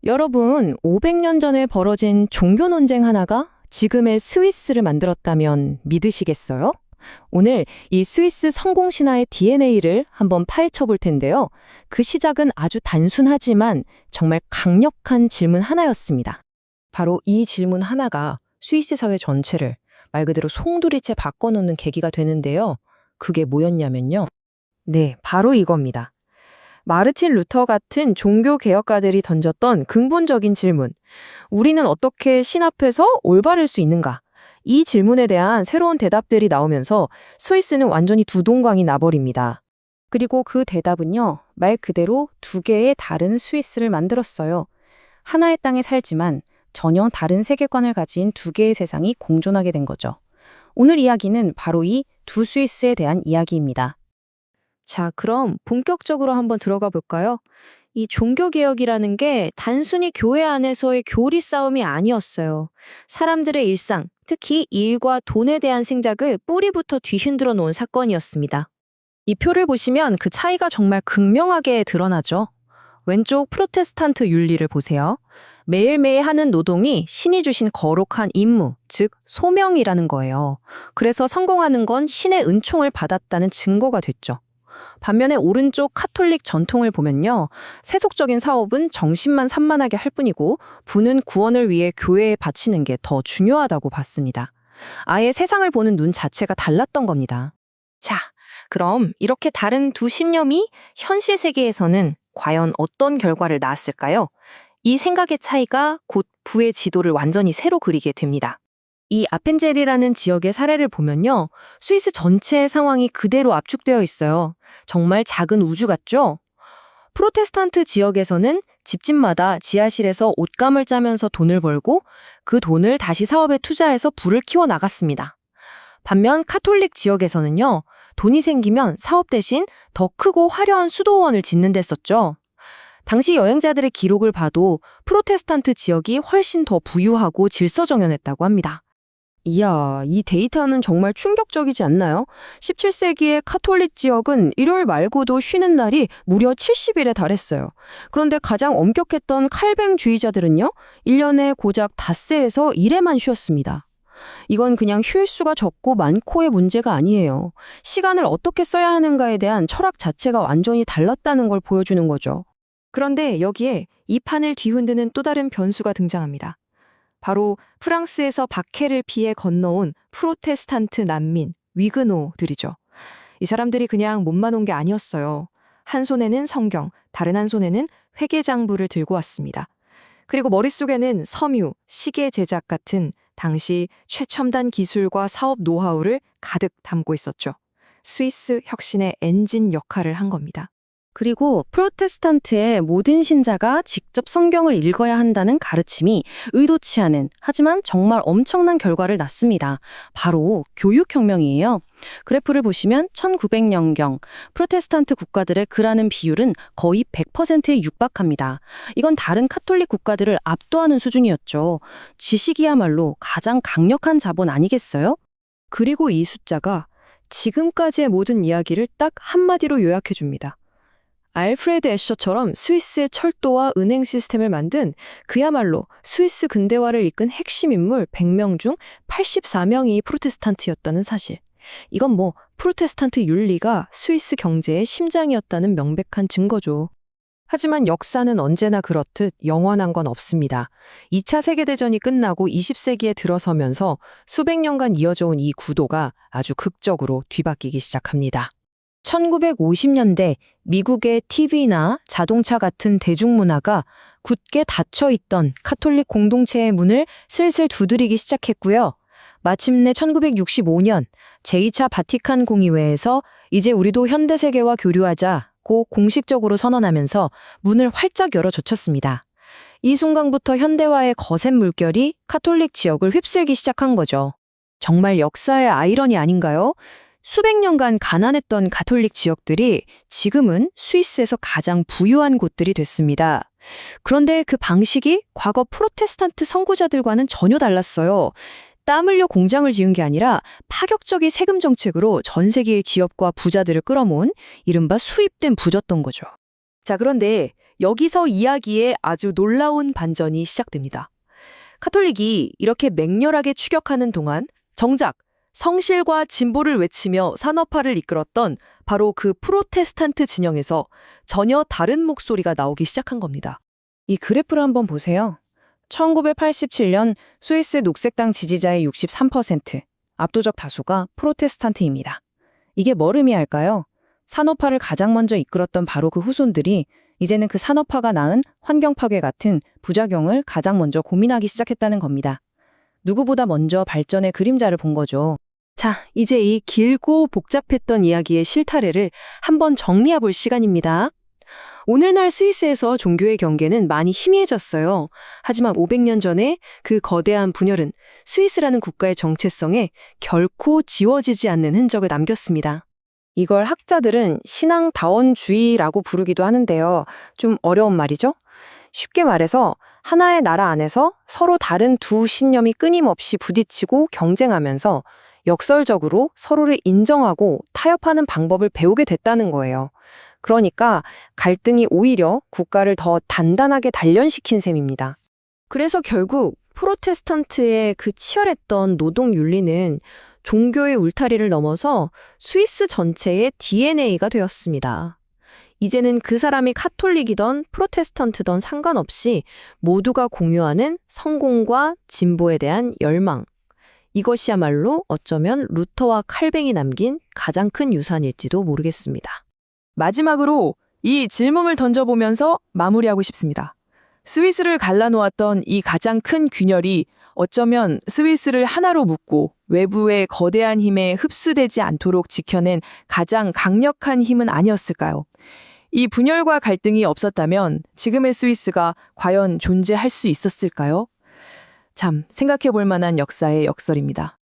여러분, 500년 전에 벌어진 종교 논쟁 하나가 지금의 스위스를 만들었다면 믿으시겠어요? 오늘 이 스위스 성공 신화의 DNA를 한번 파헤쳐 볼 텐데요. 그 시작은 아주 단순하지만 정말 강력한 질문 하나였습니다. 바로 이 질문 하나가 스위스 사회 전체를 말 그대로 송두리째 바꿔놓는 계기가 되는데요. 그게 뭐였냐면요. 네, 바로 이겁니다. 마르틴 루터 같은 종교 개혁가들이 던졌던 근본적인 질문. 우리는 어떻게 신 앞에서 올바를 수 있는가? 이 질문에 대한 새로운 대답들이 나오면서 스위스는 완전히 두 동강이 나버립니다. 그리고 그 대답은요, 말 그대로 두 개의 다른 스위스를 만들었어요. 하나의 땅에 살지만 전혀 다른 세계관을 가진 두 개의 세상이 공존하게 된 거죠. 오늘 이야기는 바로 이 두 스위스에 대한 이야기입니다. 자, 그럼 본격적으로 한번 들어가 볼까요? 이 종교개혁이라는 게 단순히 교회 안에서의 교리 싸움이 아니었어요. 사람들의 일상, 특히 일과 돈에 대한 생각을 뿌리부터 뒤흔들어 놓은 사건이었습니다. 이 표를 보시면 그 차이가 정말 극명하게 드러나죠. 왼쪽 프로테스탄트 윤리를 보세요. 매일매일 하는 노동이 신이 주신 거룩한 임무, 즉 소명이라는 거예요. 그래서 성공하는 건 신의 은총을 받았다는 증거가 됐죠. 반면에 오른쪽 카톨릭 전통을 보면요. 세속적인 사업은 정신만 산만하게 할 뿐이고 부는 구원을 위해 교회에 바치는 게 더 중요하다고 봤습니다. 아예 세상을 보는 눈 자체가 달랐던 겁니다. 자, 그럼 이렇게 다른 두 신념이 현실 세계에서는 과연 어떤 결과를 낳았을까요? 이 생각의 차이가 곧 부의 지도를 완전히 새로 그리게 됩니다. 이 아펜젤이라는 지역의 사례를 보면요. 스위스 전체의 상황이 그대로 압축되어 있어요. 정말 작은 우주 같죠? 프로테스탄트 지역에서는 집집마다 지하실에서 옷감을 짜면서 돈을 벌고 그 돈을 다시 사업에 투자해서 부를 키워 나갔습니다. 반면 카톨릭 지역에서는요. 돈이 생기면 사업 대신 더 크고 화려한 수도원을 짓는 데 썼죠. 당시 여행자들의 기록을 봐도 프로테스탄트 지역이 훨씬 더 부유하고 질서정연했다고 합니다. 이야, 이 데이터는 정말 충격적이지 않나요? 17세기의 카톨릭 지역은 일요일 말고도 쉬는 날이 무려 70일에 달했어요. 그런데 가장 엄격했던 칼뱅주의자들은요, 1년에 고작 닷새에서 1회만 쉬었습니다. 이건 그냥 휴일수가 적고 많고의 문제가 아니에요. 시간을 어떻게 써야 하는가에 대한 철학 자체가 완전히 달랐다는 걸 보여주는 거죠. 그런데 여기에 이 판을 뒤흔드는 또 다른 변수가 등장합니다. 바로 프랑스에서 박해를 피해 건너온 프로테스탄트 난민, 위그노들이죠. 이 사람들이 그냥 몸만 온 게 아니었어요. 한 손에는 성경, 다른 한 손에는 회계장부를 들고 왔습니다. 그리고 머릿속에는 섬유, 시계 제작 같은 당시 최첨단 기술과 사업 노하우를 가득 담고 있었죠. 스위스 혁신의 엔진 역할을 한 겁니다. 그리고 프로테스탄트의 모든 신자가 직접 성경을 읽어야 한다는 가르침이 의도치 않은 하지만 정말 엄청난 결과를 낳습니다. 바로 교육혁명이에요. 그래프를 보시면 1900년경 프로테스탄트 국가들의 글하는 비율은 거의 100%에 육박합니다. 이건 다른 카톨릭 국가들을 압도하는 수준이었죠. 지식이야말로 가장 강력한 자본 아니겠어요? 그리고 이 숫자가 지금까지의 모든 이야기를 딱 한마디로 요약해줍니다. 알프레드 애셔처럼 스위스의 철도와 은행 시스템을 만든 그야말로 스위스 근대화를 이끈 핵심 인물 100명 중 84명이 프로테스탄트였다는 사실. 이건 뭐 프로테스탄트 윤리가 스위스 경제의 심장이었다는 명백한 증거죠. 하지만 역사는 언제나 그렇듯 영원한 건 없습니다. 2차 세계대전이 끝나고 20세기에 들어서면서 수백 년간 이어져 온 이 구도가 아주 극적으로 뒤바뀌기 시작합니다. 1950년대 미국의 TV나 자동차 같은 대중문화가 굳게 닫혀있던 카톨릭 공동체의 문을 슬슬 두드리기 시작했고요. 마침내 1965년 제2차 바티칸 공의회에서 이제 우리도 현대세계와 교류하자고 공식적으로 선언하면서 문을 활짝 열어젖혔습니다. 이 순간부터 현대화의 거센 물결이 카톨릭 지역을 휩쓸기 시작한 거죠. 정말 역사의 아이러니 아닌가요? 수백 년간 가난했던 가톨릭 지역들이 지금은 스위스에서 가장 부유한 곳들이 됐습니다. 그런데 그 방식이 과거 프로테스탄트 선구자들과는 전혀 달랐어요. 땀 흘려 공장을 지은 게 아니라 파격적인 세금 정책으로 전 세계의 기업과 부자들을 끌어모은 이른바 수입된 부였던 거죠. 자, 그런데 여기서 이야기에 아주 놀라운 반전이 시작됩니다. 카톨릭이 이렇게 맹렬하게 추격하는 동안 정작 성실과 진보를 외치며 산업화를 이끌었던 바로 그 프로테스탄트 진영에서 전혀 다른 목소리가 나오기 시작한 겁니다. 이 그래프를 한번 보세요. 1987년 스위스 녹색당 지지자의 63%, 압도적 다수가 프로테스탄트입니다. 이게 뭘 의미할까요? 산업화를 가장 먼저 이끌었던 바로 그 후손들이 이제는 그 산업화가 낳은 환경 파괴 같은 부작용을 가장 먼저 고민하기 시작했다는 겁니다. 누구보다 먼저 발전의 그림자를 본 거죠. 자, 이제 이 길고 복잡했던 이야기의 실타래를 한번 정리해 볼 시간입니다. 오늘날 스위스에서 종교의 경계는 많이 희미해졌어요. 하지만 500년 전에 그 거대한 분열은 스위스라는 국가의 정체성에 결코 지워지지 않는 흔적을 남겼습니다. 이걸 학자들은 신앙다원주의라고 부르기도 하는데요. 좀 어려운 말이죠? 쉽게 말해서 하나의 나라 안에서 서로 다른 두 신념이 끊임없이 부딪히고 경쟁하면서 역설적으로 서로를 인정하고 타협하는 방법을 배우게 됐다는 거예요. 그러니까 갈등이 오히려 국가를 더 단단하게 단련시킨 셈입니다. 그래서 결국 프로테스탄트의 그 치열했던 노동 윤리는 종교의 울타리를 넘어서 스위스 전체의 DNA가 되었습니다. 이제는 그 사람이 카톨릭이던 프로테스탄트던 상관없이 모두가 공유하는 성공과 진보에 대한 열망. 이것이야말로 어쩌면 루터와 칼뱅이 남긴 가장 큰 유산일지도 모르겠습니다. 마지막으로 이 질문을 던져보면서 마무리하고 싶습니다. 스위스를 갈라놓았던 이 가장 큰 균열이 어쩌면 스위스를 하나로 묶고 외부의 거대한 힘에 흡수되지 않도록 지켜낸 가장 강력한 힘은 아니었을까요? 이 분열과 갈등이 없었다면 지금의 스위스가 과연 존재할 수 있었을까요? 참 생각해 볼 만한 역사의 역설입니다.